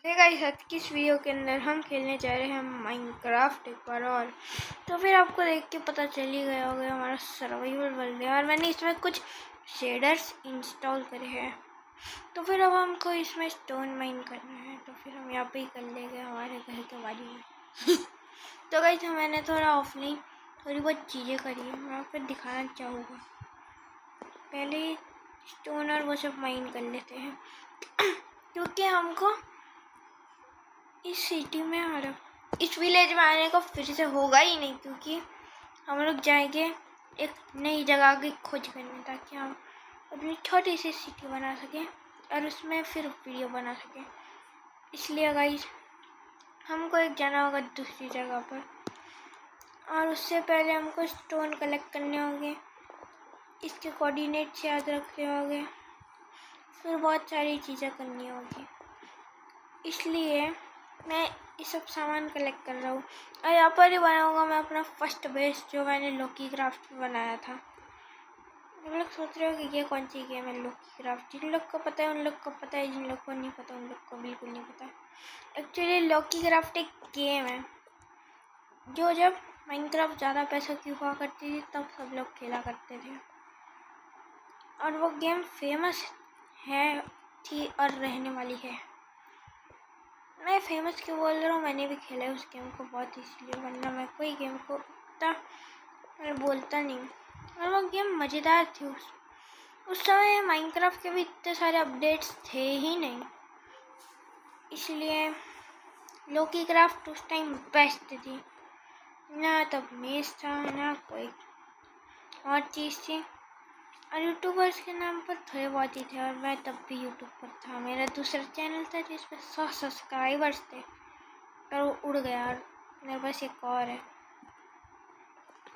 Guys, आज की इस वीडियो के अंदर हम खेलने जा रहे हैं माइनक्राफ्ट एक बार और। तो फिर आपको देख के पता चल ही गया होगा हमारा सर्वाइवल वर्ल्ड है और मैंने इसमें कुछ शेडर्स इंस्टॉल करे हैं। तो फिर अब हमको इसमें स्टोन माइन करना है, तो फिर हम यहाँ पे ही कर लेंगे हमारे घर के बाजू में। तो गाइस, मैंने थोड़ा ऑफलाइन थोड़ी बहुत चीज़ें करी है, मैं आपको दिखाना चाहूँगा। पहले स्टोन और वो सब माइन कर लेते हैं क्योंकि हमको इस सिटी में इस विलेज में आने को फिर से होगा ही नहीं, क्योंकि हम लोग जाएंगे एक नई जगह की खोज करने, ताकि हम अपनी छोटी सी सिटी बना सकें और उसमें फिर वीडियो बना सकें। इसलिए गाइस, हमको एक जाना होगा दूसरी जगह पर, और उससे पहले हमको स्टोन कलेक्ट करने होंगे, इसके कोऑर्डिनेट्स याद रखने होंगे, फिर बहुत सारी चीज़ें करनी होगी। इसलिए मैं ये सब सामान कलेक्ट कर रहा हूँ और यहाँ पर ही बनाऊँगा मैं अपना फर्स्ट बेस, जो मैंने लोकी क्राफ्ट में बनाया था। आप लोग सोच रहे हो कि ये कौन सी गेम है लोकी क्राफ्ट? जिन लोग को पता है उन लोग को पता है, जिन लोग को नहीं पता उन लोग को बिल्कुल नहीं पता। एक्चुअली लोकी क्राफ्ट एक गेम है जो जब माइनक्राफ्ट ज़्यादा पैसों की हुआ करती थी तब सब लोग खेला करते थे, और वो गेम फेमस है थी और रहने वाली है। मैं फेमस क्यों बोल रहा हूँ, मैंने भी खेला है उस गेम को बहुत, इसलिए, वरना मैं कोई गेम को इतना मैं बोलता नहीं। और वो गेम मज़ेदार थी। उस समय माइनक्राफ्ट के भी इतने सारे अपडेट्स थे ही नहीं, इसलिए लोकी क्राफ्ट उस टाइम बेस्ट थी। ना तब मेस था, ना कोई और चीज़ थी, और यूट्यूबर्स के नाम पर थोड़े बहुत ही थे, और मैं तब भी यूट्यूब पर था। मेरा दूसरा चैनल था जिसमें 100 सब्सक्राइबर्स थे, पर वो उड़ गया, और मेरे पास एक और है,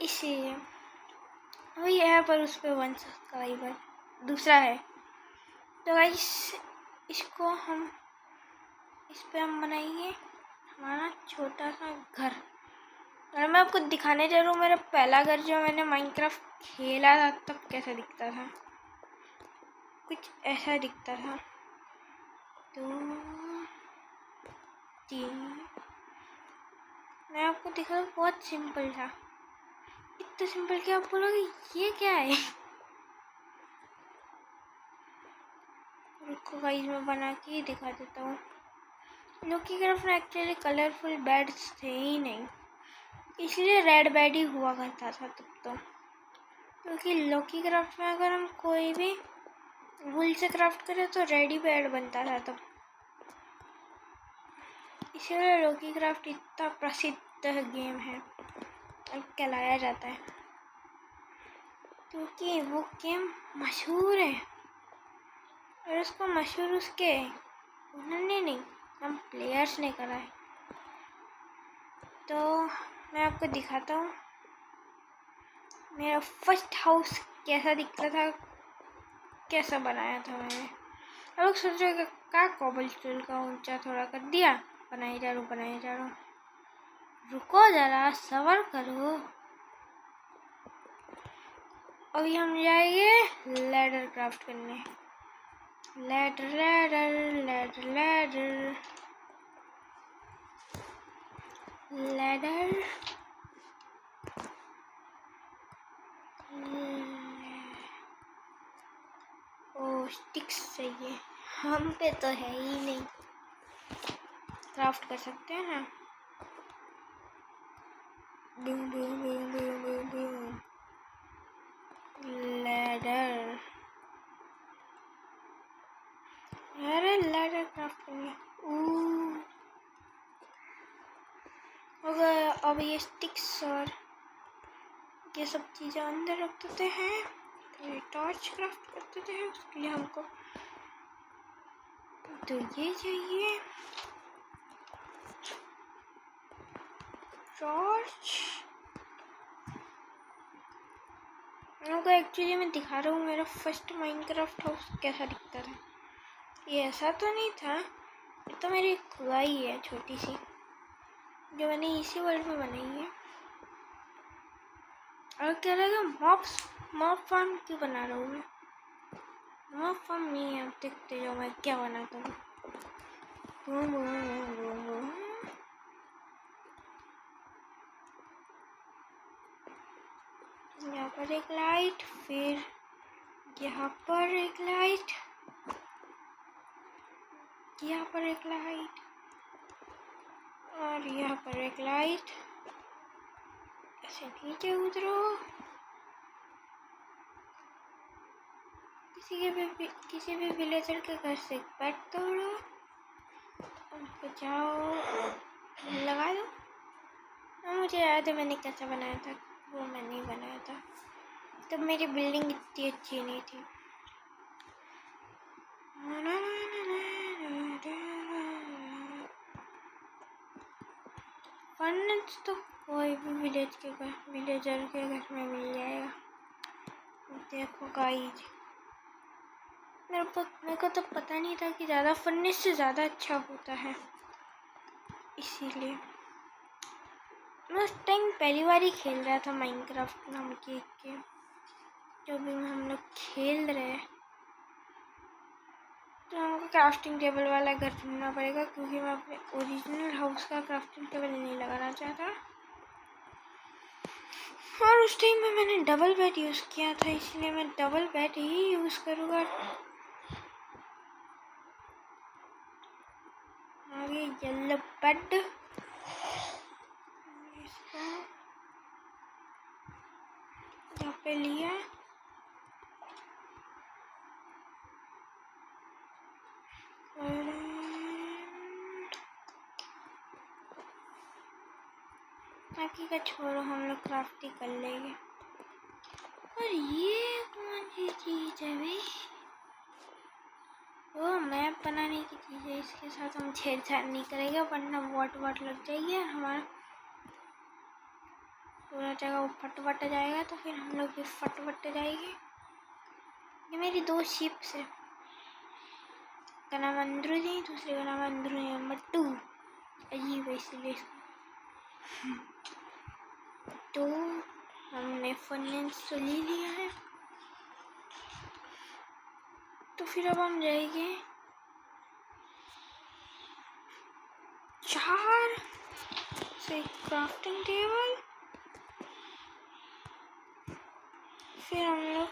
इसीलिए वही है, पर उस पर 1 सब्सक्राइबर दूसरा है। तो गाइस, इसको हम इस पर हम बनाएंगे हमारा छोटा सा घर। और मैं आपको दिखाने जा रहा हूँ मेरा पहला घर, जो मैंने माइनक्राफ्ट खेला था तब कैसा दिखता था। कुछ ऐसा दिखता था। 2 3 मैं आपको दिखा रहा हूँ, बहुत सिंपल था, इतना सिंपल कि आप बोलोगे ये क्या है। रुको गाइस, मैं बना के ही दिखा देता हूँ। लोकी क्राफ्ट में एक्चुअली कलरफुल बेड्स थे ही नहीं, इसलिए रेड बेड ही हुआ करता था तब तो। क्योंकि लोकी क्राफ्ट में अगर हम कोई भी वुल से क्राफ्ट करें तो रेडी बेड बनता था तब, इसलिए लोकी क्राफ्ट इतना प्रसिद्ध गेम है और कहलाया जाता है, क्योंकि वो गेम मशहूर है। और उसको मशहूर उसके उन्होंने नहीं, हम प्लेयर्स ने करा है। तो मैं आपको दिखाता हूँ मेरा फर्स्ट हाउस कैसा दिखता था, कैसा बनाया था मैंने। अब लोग सोच रहे क्या कॉबल स्टोन का ऊंचा थोड़ा कर दिया, बनाए जा रहा हूँ। रुको जरा, सब्र करो। अभी हम जाएंगे लैडर क्राफ्ट करने। Ladder ladder ladder ladder ladder oh sticks चाहिए, हम पे तो है ही नहीं। क्राफ्ट कर सकते हैं ना। Boom boom boom boom boom boom. Ladder, अरे लैडर क्राफ्ट करेंगे। अगर अब ये स्टिक्स और ये सब चीज़ें अंदर रख देते हैं, तो ये टॉर्च क्राफ्ट कर देते हैं। उसके लिए हमको तो ये चाहिए टॉर्च। आपको एक्चुअली मैं दिखा रहा हूँ मेरा फर्स्ट माइनक्राफ्ट हाउस कैसा दिखता था। ये ऐसा तो नहीं था, ये तो मेरी खुदाई है छोटी सी, जो मैंने इसी वर्ल्ड में बनाई है। और क्या रहेगा, मॉब फार्म क्यों बना रहा हूँ मैं? मॉब फार्म नहीं है, अब देखते जाओ मैं क्या बनाता हूँ। Boom boom boom boom. यहाँ पर एक लाइट, फिर यहाँ पर एक लाइट, यहाँ पर एक लाइट और यहाँ पर एक लाइट। ऐसे नीचे उतरो, किसी भी विलेजर के घर से एक पेट तोड़ो, उनको जाओ लगा दो। मुझे याद है मैंने कैसा बनाया था, वो मैंने ही बनाया था। तब मेरी बिल्डिंग इतनी अच्छी नहीं थी। फर्नेस तो कोई भी विलेजर के घर में मिल जाएगा। देखो गाइस, मेरे को तो पता नहीं था कि ज़्यादा फर्नेस से ज़्यादा अच्छा होता है, इसीलिए मैं उस टाइम पहली बार ही खेल रहा था माइनक्राफ्ट नाम के गेम। जो भी हम लोग खेल रहे हैं तो हमको क्राफ्टिंग टेबल वाला घर ढूंढना पड़ेगा, क्योंकि मैं अपने ओरिजिनल हाउस का क्राफ्टिंग टेबल नहीं लगाना चाहता। और उस टाइम में मैंने डबल बेड यूज़ किया था, इसलिए मैं डबल बेड ही यूज़ करूँगा। आगे येलो बेड, इसको यहाँ पे लिया। बाकी का छोड़ो, हम लोग क्राफ्टिंग कर लेंगे। और ये कौन सी चीज़ है भाई? वो मैप बनाने की चीज़ है, इसके साथ हम छेड़छाड़ नहीं करेंगे वरना वाट लग जाएगी और हमारा पूरा जगह वो फट जाएगा। तो फिर हम लोग भी फट जाएंगे। ये मेरी 2 शिप्स है, का नाम अंदरूनी, दूसरे का नाम अंदरूनी नंबर 2। अजीब है इसलिए। तो हमने फर्नेस तो ले लिया है, तो फिर अब हम जाएंगे 4 से क्राफ्टिंग टेबल। फिर हम लोग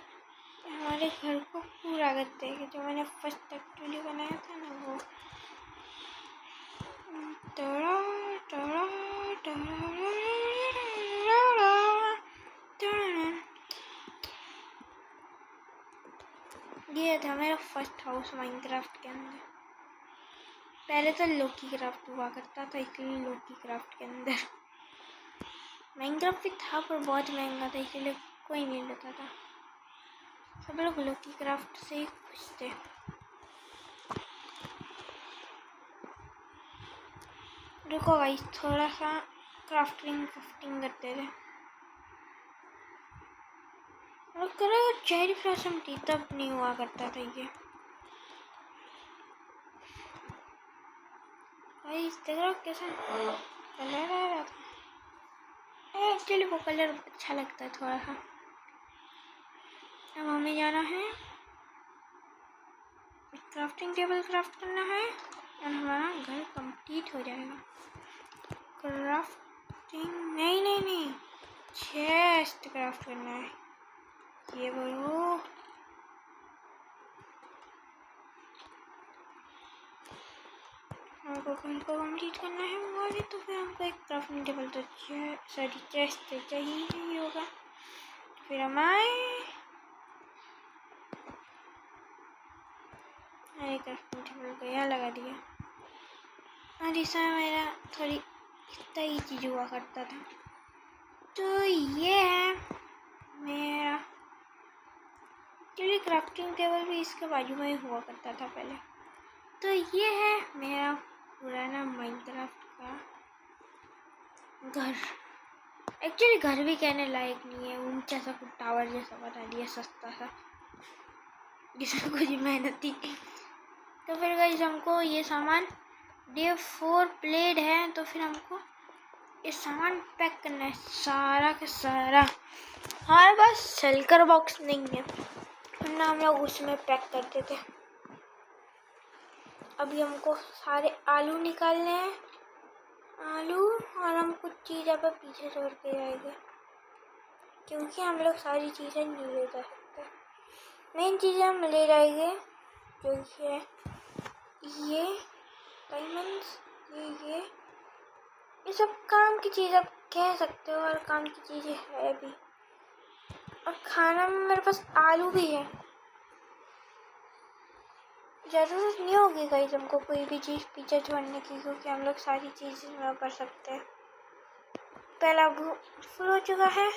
हमारे घर को पूरा करते हैं, जो मैंने फर्स्ट एक्चुअली बनाया था ना वो। ये था मेरा फर्स्ट हाउस माइनक्राफ्ट के अंदर। पहले तो लोकी क्राफ्ट हुआ करता था, इसलिए लोकी क्राफ्ट के अंदर माइनक्राफ्ट भी था, पर बहुत महंगा था, इसलिए कोई नहीं लेता था। सब लोग लोकी क्राफ्ट से ही खुश थे। रुको गाइस, थोड़ा सा क्राफ्टिंग करते थे। और करो चेरी ब्लॉसम थी तब नहीं हुआ करता था ये। गाइस देख रहे हो कैसा कलर आ रहा था। एक्चुअली वो कलर अच्छा लगता है थोड़ा सा। अब हमें जाना है, क्राफ्टिंग टेबल क्राफ्ट करना है और हमारा घर कंप्लीट हो जाएगा। क्राफ्टिंग नहीं, चेस्ट क्राफ्ट करना है। ये बोलो हमको घर को कंप्लीट करना है वाले, तो फिर हमको एक क्राफ्टिंग टेबल तो चेस्ट तो चाहिए ही होगा। फिर हम आए, अरे क्राफ्टिंग टेबल को यहाँ लगा दिया। और इसमें मेरा थोड़ी इतना ही चीज़ हुआ करता था। तो ये है मेरा, एक्चुअली क्राफ्टिंग टेबल भी इसके बाजू में ही हुआ करता था पहले। तो ये है मेरा पुराना माइनक्राफ्ट का घर। एक्चुअली घर भी कहने लायक नहीं है, ऊंचा सा कुछ टावर जैसा बना दिया, सस्ता सा, जिसमें कुछ मेहनत थी। तो फिर गाइस हमको ये सामान डे 4 प्लेड है, तो फिर हमको ये सामान पैक करना है सारा का सारा। हमारे पास शल्कर बॉक्स नहीं है, वरना हम लोग उसमें पैक करते थे। अभी हमको सारे आलू निकालने हैं, आलू, और हम कुछ चीज़ पर पीछे छोड़ के जाएंगे क्योंकि हम लोग सारी चीज़ें नहीं ले जा सकते। मेन चीज़ें हम ले जाएंगे जो है ये डायमंड्स, ये सब काम की चीज़ आप कह सकते हो, और काम की चीज़ें है भी। और खाना में मेरे पास आलू भी है, ज़रूरत नहीं होगी गाइस हमको कोई भी चीज़ पीछे छोड़ने की, क्योंकि हम लोग सारी चीज़ें में कर सकते हैं। पहला फुल हो चुका है,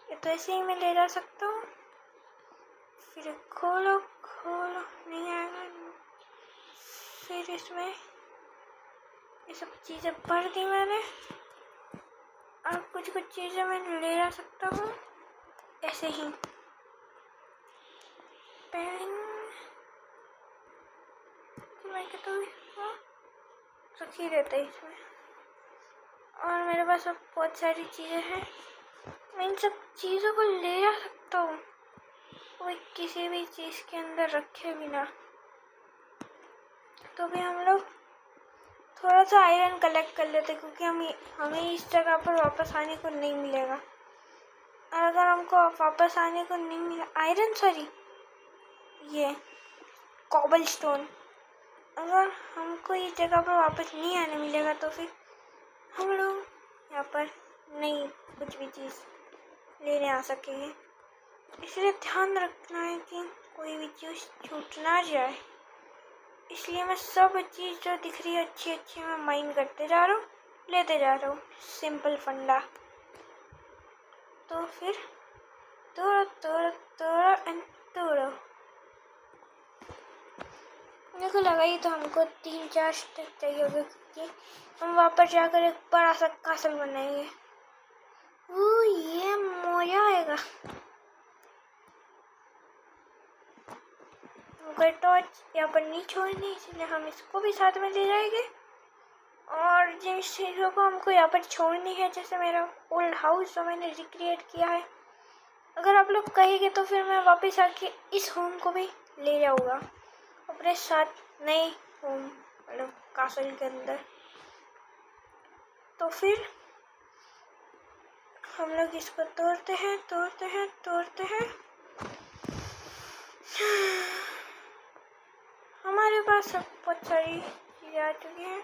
ये तो ऐसे ही मैं ले जा सकता हूँ। फिर खोलो खोलो, नहीं आएगा। फिर इसमें ये सब चीज़ें भर दी मैंने, और कुछ कुछ चीज़ें मैं ले जा सकता हूँ ऐसे ही। मैं कहता हूँ रख ही देते इसमें, और मेरे पास अब बहुत सारी चीज़ें हैं, मैं इन सब चीज़ों को ले जा सकता हूँ, कोई किसी भी चीज़ के अंदर रखे बिना। तो भी हम लोग थोड़ा सा आयरन कलेक्ट कर लेते, क्योंकि हमें इस जगह पर वापस आने को नहीं मिलेगा। और अगर हमको वापस आने को नहीं मिला आयरन, सॉरी ये कॉबल स्टोन, अगर हमको इस जगह पर वापस नहीं आने मिलेगा तो फिर हम लोग यहाँ पर नहीं कुछ भी चीज़ लेने आ सकेंगे। इसलिए ध्यान रखना है कि कोई भी चीज़ छूट ना जाए, इसलिए मैं सब चीज़ जो दिख रही है अच्छी अच्छी मैं माइन करते जा रहा हूँ, लेते जा रहा हूँ। सिंपल फंडा। तो फिर तोड़ो तोड़ो तोड़ो एंड तोड़ो। देखो लगा ही तो हमको 3-4 स्टेप चाहिए होगा, क्योंकि हम वापस जाकर एक बड़ा सा कासल बनाएंगे। ये मजा आएगा। टॉर्च यहाँ पर नहीं छोड़नी, इसलिए हम इसको भी साथ में ले जाएंगे। और जिन चीज़ों को हमको यहाँ पर छोड़नी है, जैसे मेरा ओल्ड हाउस जो मैंने रिक्रिएट किया है, अगर आप लोग कहेंगे तो फिर मैं वापस आके इस होम को भी ले जाऊँगा अपने साथ, नए होम मतलब कासल के अंदर। तो फिर हम लोग इसको तोड़ते हैं तोड़ते हैं तोड़ते हैं। हमारे पास सब बहुत सारी चीज़ें आ चुकी हैं,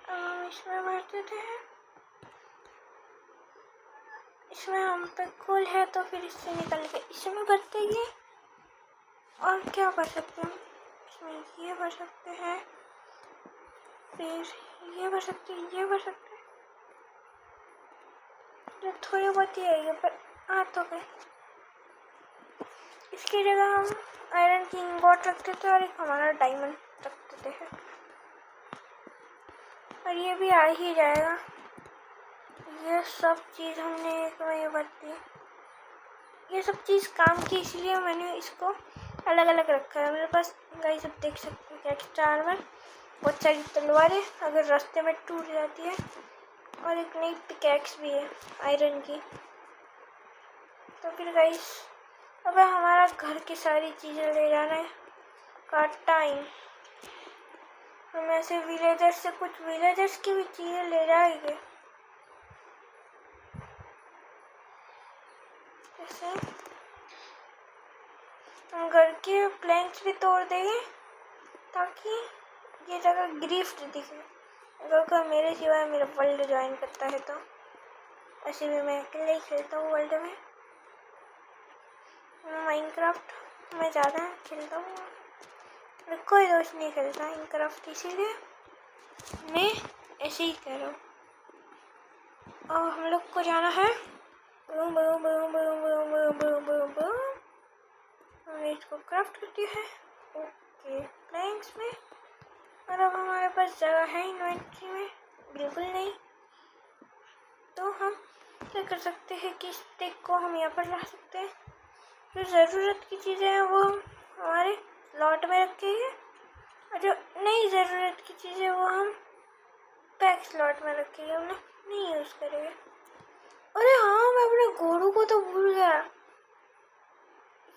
अब हम इसमें भर देते हैं। इसमें हम पे कोल है तो फिर इससे निकल के इसमें भरते हैं। और क्या भर सकते हैं, इसमें ये भर सकते हैं, फिर ये भर सकते हैं, ये भर सकते हैं। तो थोड़ी बहुत ही है ये, पर आ तो गए। इसकी जगह हम आयरन की इंगॉट रख देते हैं और एक हमारा डायमंड रख देते हैं, और ये भी आ ही जाएगा। ये सब चीज़ हमने एक में ये भर दी। ये सब चीज़ काम की, इसलिए मैंने इसको अलग अलग रखा है। मेरे पास गाइस आप देख सकते हैं एक्स्ट्रा आर्मर, बहुत सारी तलवारें अगर रास्ते में टूट जाती है, और एक नई पिकैक्स भी है आयरन की। तो फिर गाइस अब हमारा घर की सारी चीज़ें ले जाने का टाइम। हम ऐसे विलेजर्स से कुछ विलेजर्स की भी चीज़ें ले जाएंगे, जैसे हम घर के प्लैंक्स भी तोड़ देंगे ताकि ये जगह गिफ्ट दिखे। अगर कोई मेरे सिवाय मेरा वर्ल्ड ज्वाइन करता है तो, ऐसे भी मैं अकेले ही खेलता हूँ वर्ल्ड में। माइनक्राफ्ट में ज़्यादा खेलता हूँ, कोई दोस्त नहीं खेलता माइनक्राफ्ट, इसीलिए मैं ऐसे ही कह रहा हूँ। और हम लोग को जाना है boom boom boom boom boom boom boom boom boom. हमने इसको क्राफ्ट कर दिया है ओके प्लैंक्स में, और अब हमारे पास जगह है इन्वेंट्री में बिल्कुल नहीं। तो हम क्या कर सकते हैं कि स्टिक को हम यहाँ पर ला सकते हैं। जो ज़रूरत की चीज़ें हैं वो हम हमारे लॉट में रखेंगे, और जो नई ज़रूरत की चीज़ें वो हम पैक स्लॉट में रखेंगे, हम नहीं यूज़ करेंगे। अरे हाँ, मैं अपने घोड़ों को तो भूल गया।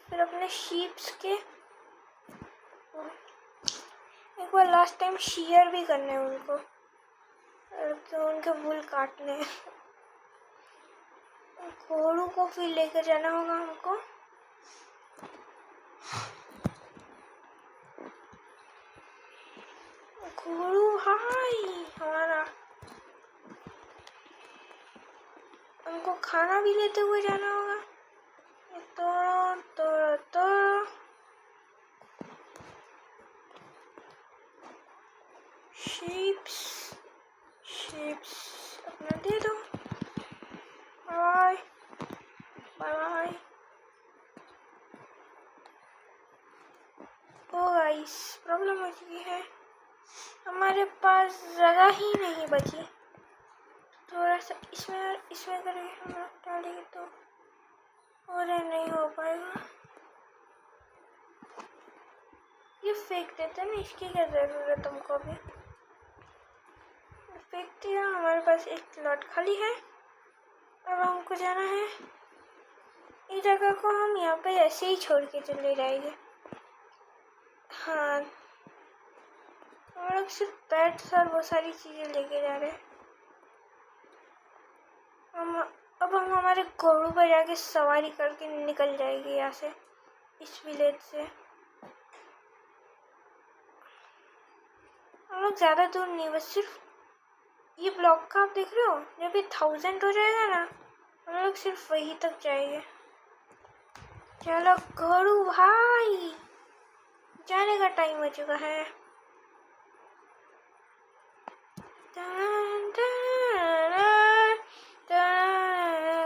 फिर अपने शीप्स के एक बार लास्ट टाइम शेयर भी करने हैं उनको, तो उनके बुल काटने। घोड़ू को फिर लेकर जाना होगा हमको। घोड़ू भाई हमारा, हमको खाना भी लेते हुए जाना होगा। तो शीप्स अपना दे दो। Bye bye. Oh guys, problem हो चुकी है, हमारे पास जगह ही नहीं बची। थोड़ा सा इसमें करेंगे हम लोग डालेंगे तो, और नहीं हो पाएगा। ये फेंक देते हैं ना, इसकी क्या जरूरत तुमको अभी। फेंक दिया, हमारे पास एक स्लॉट खाली है। अब हमको जाना है, इस जगह को हम यहाँ पे ऐसे ही छोड़ के चले जाएंगे। हाँ, हम लोग सिर्फ पेट्स और बहुत सारी चीजें लेके जा रहे हैं। अब हम हमारे घोड़ों पर जाके सवारी करके निकल जाएंगे यहाँ से, इस विलेज से। हम लोग ज़्यादा दूर नहीं, बस सिर्फ ये ब्लॉक का आप देख रहे हो, जब ये 1000 हो जाएगा ना, हम लोग सिर्फ वहीं तक जाएंगे। चलो घोड़ू भाई, जाने का टाइम हो चुका है।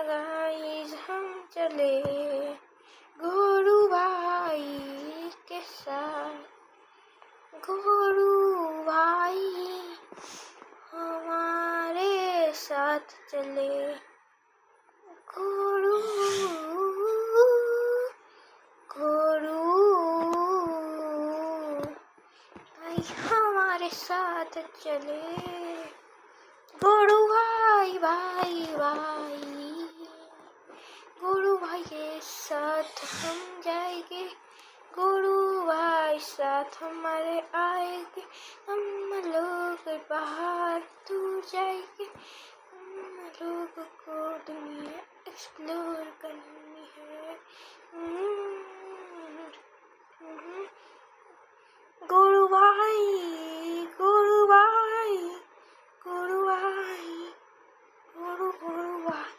गाइस हम चले घोड़ू भाई के साथ। घोड़ू भाई हमारे साथ चले। घोड़ू भाई हमारे साथ चले। घोड़ू भाई घोड़ू भाई के साथ हम जाएंगे। घोड़ू भाई साथ हमारे आएंगे। हम लोग बाहर दूर जाएंगे। हम लोग को दुनिया एक्सप्लोर करनी है। घोड़ू भाई घोड़ू भाई घोड़ू भाई घोड़ू भाई।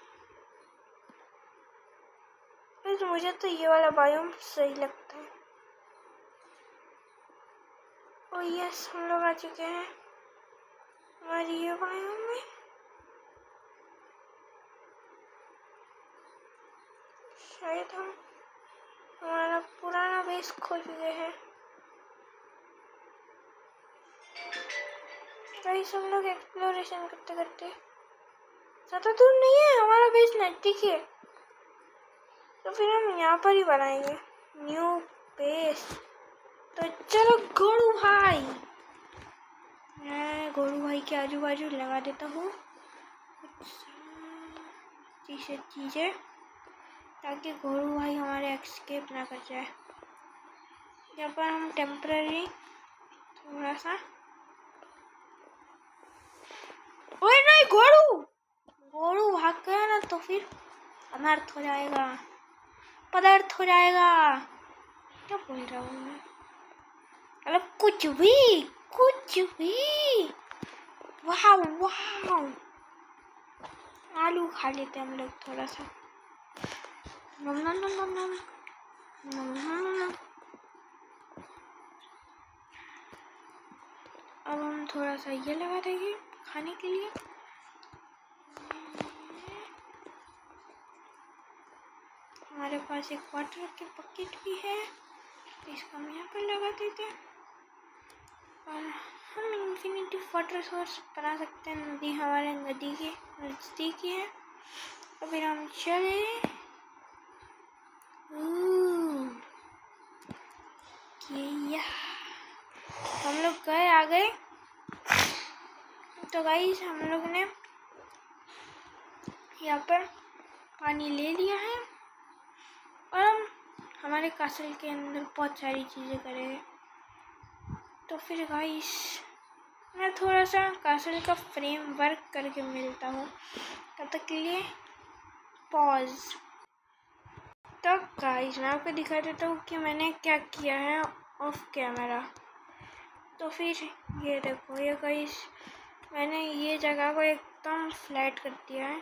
मुझे तो ये वाला बायोम सही लगता है। ओ यस, हम लोग आ चुके हैं हमारी ये बायोम में। शायद हम हमारा पुराना बेस खो चुके हैं। गाइस, हम लोग एक्सप्लोरेशन करते करते, ज़्यादा दूर नहीं है, हमारा बेस नज़दीक है, तो फिर हम यहाँ पर ही बनाएंगे न्यू बेस। तो चलो घोड़ू भाई, मैं घोड़ू भाई के आजू बाजू लगा देता हूँ चीज़ें, ताकि घोड़ू भाई हमारे एस्केप ना कर जाए। यहाँ पर हम टेम्पररी थोड़ा सा, ओए नहीं, घोड़ू भाग गया ना तो फिर अनर्थ हो जाएगा, पदार्थ हो जाएगा। क्या बोल रहा हूँ मैं, मतलब कुछ भी। वाह, आलू खा लेते हम लोग थोड़ा सा। अब हम थोड़ा सा ये लगा देंगे खाने के लिए। हमारे पास एक वाटर के बकेट भी है, इसको हम यहाँ पर लगा देते हैं। और हम इंफिनिटी वाटर सोर्स बना सकते हैं। नदी हमारे नदी के नज़दीक ही है। तो फिर हम चले। हम लोग गए, आ गए। तो गाइस, हम लोग ने यहाँ पर पानी ले लिया है और हम हमारे कासल के अंदर बहुत सारी चीज़ें करेंगे। तो फिर गाइस मैं थोड़ा सा कासल का फ्रेम वर्क करके मिलता हूँ, तब तक के लिए पॉज। तो गाइस मैं आपको दिखा देता हूँ कि मैंने क्या किया है ऑफ कैमरा। तो फिर ये देखो, ये गाइस मैंने ये जगह को एकदम फ्लैट कर दिया है।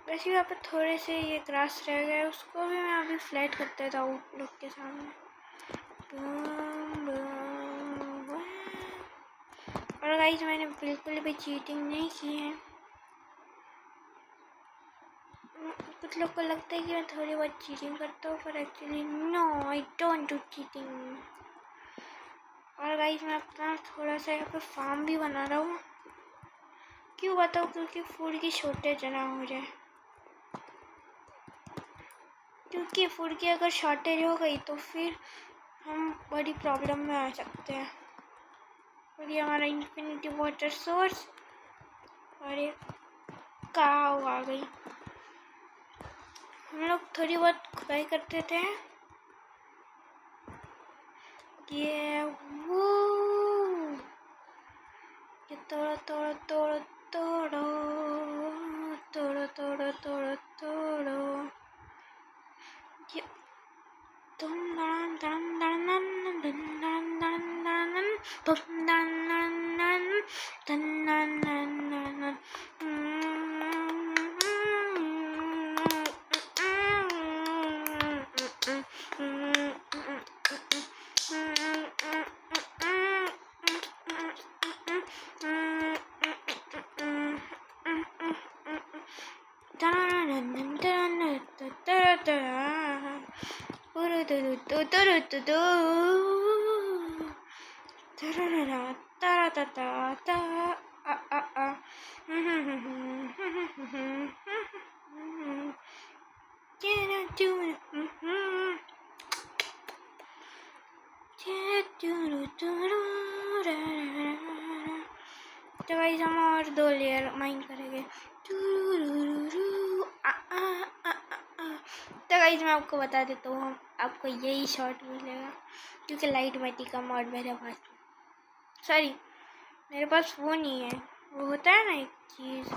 वैसे यहाँ पे थोड़े से ये ग्रास रह गए, उसको भी मैं अभी फ्लैट कर देता हूँ लोग के सामने। और गाइस मैंने बिल्कुल भी चीटिंग नहीं की है। कुछ लोग को लगता है कि मैं थोड़ी बहुत चीटिंग करता हूँ, पर actually no, I don't do cheating. और गाइस मैं अपना थोड़ा सा यहाँ पे फार्म भी बना रहा हूँ। क्यों बताओ? क्योंकि फूड की शॉर्टेज ना हो जाए, क्योंकि फूड की अगर शॉर्टेज हो गई तो फिर हम बड़ी प्रॉब्लम में आ सकते हैं। और ये हमारा इन्फिनिटी वाटर सोर्स, और ये काव आ गई। हम लोग थोड़ी बहुत खुदाई करते थे। ये वो ये तोड़ो तोड़ो तोड़ो तोड़ो तोड़ो तोड़ो तोड़ो तोड़ो। ये तुम दन दन दन दन दन दन दन तुम दन दन दन दन दन दन। तो गाइस हम और 2 लेयर माइन करेंगे। तो गाइस मैं आपको बता देता हूँ, आपको यही शॉट मिलेगा, क्योंकि लाइट मैटी का मॉड मेरे पास, सॉरी मेरे पास वो नहीं है। वो होता है ना एक चीज़,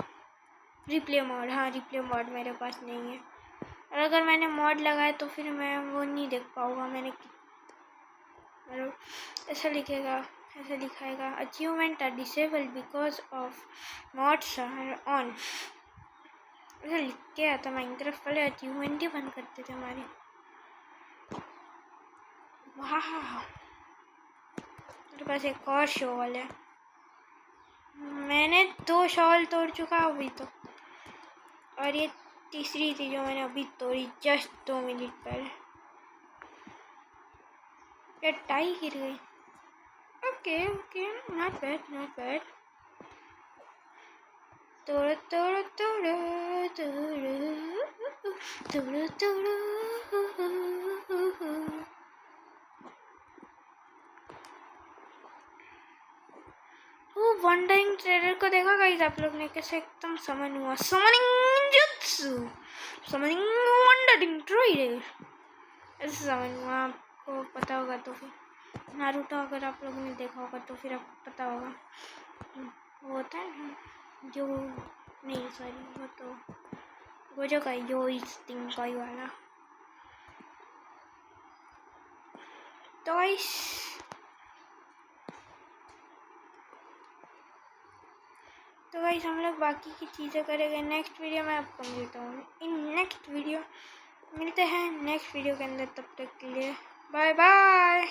रिप्ले मॉड। हाँ, रिप्ले मॉड मेरे पास नहीं है। और अगर मैंने मॉड लगाया तो फिर मैं वो नहीं देख पाऊँगा। मैंने मतलब ऐसा लिखेगा, ऐसा दिखाएगा, achievement are disable because of mods are on. ऐसा लिख के आता। माइनक्राफ्ट वाले अचीवमेंट ही बंद करते थे हमारे। वाह, मेरे पास एक और शॉल है। मैंने 2 शॉल तोड़ चुका अभी तो, और ये तीसरी थी जो मैंने अभी तोड़ी जस्ट 2 मिनट पहले। ये टाई गिर गई। Okay okay, not bad not bad. तोड़ो तोड़ो तोड़ो तोड़ो तोड़ो तोड़ो। वो वंडरिंग ट्रेडर को देखा गाइस आप लोग ने, कैसे एकदम समन हुआ। Summoning jutsu, summoning wondering trader, ऐसे समन हुआ। आपको पता होगा तो फिर नारुतो अगर आप लोगों ने देखा होगा तो फिर आपको पता होगा। वो होता है ना जो, नहीं सॉरी, वो तो वो जो का यो इस थिंग कोई वाला। तो गाइस हम लोग बाकी की चीज़ें करेंगे नेक्स्ट वीडियो में। आपको मिलता हूँ इन नेक्स्ट वीडियो, मिलते हैं नेक्स्ट वीडियो के अंदर। तब तक के लिए बाय बाय।